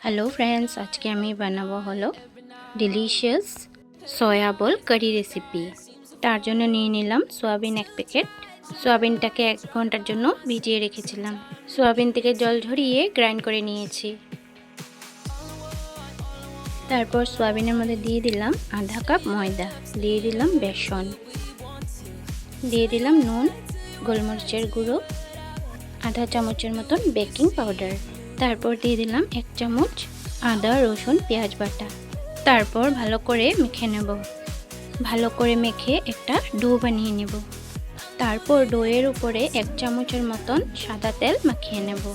Hello friends, आज के आमी बानाबो हलो डिलिशियस सया बल करी रेसिपि। तार जोन्नो निये निलाम सोयाबिन एक पैकेट। सोयाबिनटाके 1 घंटार जोन्नो भिजिए रेखेछिलाम। सोयाबिन थेके जल झरिए ग्राइंड करे नियेछि। तारपर सोयाबिनेर मধ্যে दिए दिलाम आधा कप मयदा, दिए दिलाम बेसन, दिए दिलाम नुन, गोलमरिचेर गुঁড়ো, आधा चामचेर मतन बेकिंग पाउडार। तारपर दिए दिलाम 1 चामच आदा रसुन पेঁয়াজ बाटा। तारपर भालो करे मेखे नेब। भालो करे मेखे एकटा डो बानिये नेब। तारपर डोएर उपरे 1 चामचेर मतन सादा तेल माखिए नेब।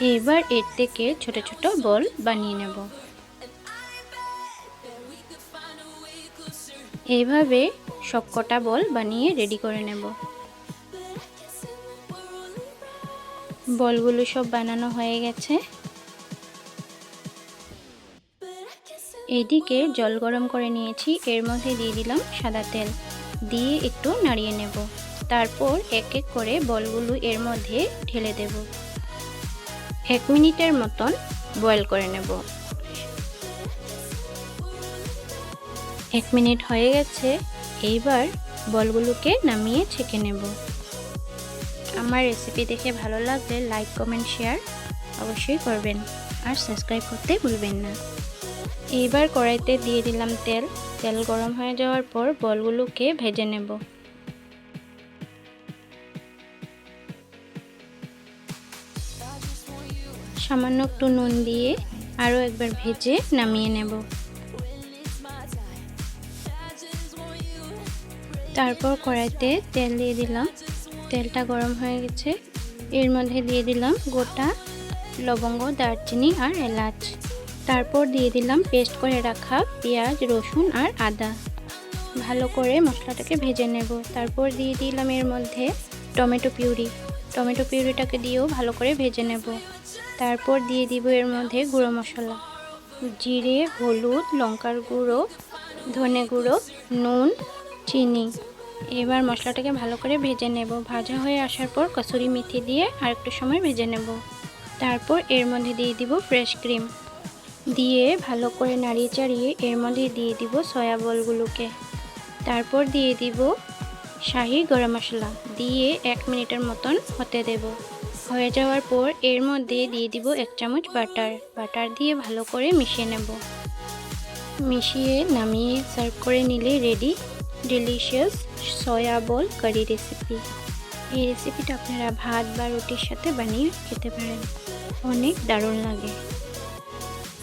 एबार एर थेके छोटो छोटो बल बानिये नेब। एइभाবে सबकटा बल बानिये रेडी करे नेब। बलगुलो सब बानानो हये गेछे। एदिके जल गरम करे नियेछि। एर मধ্যে दिए दिलाम सादा तेल, दिए एकटु नाड़िये नेब। तारपर एक एक करे बलगुलो एर मধ্যে ढेले देब। 1 मिनिटेर मतन बयल करे नेब। 1 मिनिट हये गेछे। एइबार बलगुलोके नामिये छेके नेब। আমার রেসিপি দেখে ভালো লাগলে লাইক কমেন্ট শেয়ার অবশ্যই করবেন আর সাবস্ক্রাইব করতে ভুলবেন না। এইবার কড়াইতে দিয়ে দিলাম তেল। তেল গরম হয়ে যাওয়ার পর বলগুলোকে ভেজে নেব। সামান্য একটু নুন দিয়ে আরও একবার ভেজে নামিয়ে নেব। তারপর কড়াইতে তেল দিয়ে দিলাম। তেলটা গরম হয়ে গেছে। এর মধ্যে দিয়ে দিলাম গোটা লবঙ্গ, দারচিনি আর এলাচ। তারপর দিয়ে দিলাম পেস্ট করে রাখা পেঁয়াজ, রসুন আর আদা। ভালো করে মশলাটাকে ভেজে নেব। তারপর দিয়ে দিলাম এর মধ্যে টমেটো পিউরি। টমেটো পিউরিটাকে দিয়েও ভালো করে ভেজে নেব। তারপর দিয়ে দিব এর মধ্যে গুঁড়ো মশলা, জিরে, হলুদ, লঙ্কার গুঁড়ো, ধনে গুঁড়ো, নুন, চিনি। এবার মশলাটাকে ভালো করে ভেজে নেব। ভাজা হয়ে আসার পর কসুরি মেথি দিয়ে আরেকটু সময় ভেজে নেব। তারপর এর মধ্যে দিয়ে দিব ফ্রেশ ক্রিম, দিয়ে ভালো করে নাড়িয়ে চাড়িয়ে এর মধ্যে দিয়ে দিব সয়া বলগুলোকে। তারপর দিয়ে দিব শাহি গরম মশলা, দিয়ে 1 মিনিটের মতন হতে দেব। হয়ে যাওয়ার পর এর মধ্যে দিয়ে দিব 1 চামচ বাটার। বাটার দিয়ে ভালো করে মিশিয়ে নেব। মিশিয়ে নামিয়ে সার্ভ করে নিলে রেডি ডিলিশিয়াস সয়া বল কারি রেসিপি। এই রেসিপিটা আপনারা ভাত বা রুটির সাথে বানিয়ে খেতে পারেন, অনেক দারুণ লাগে।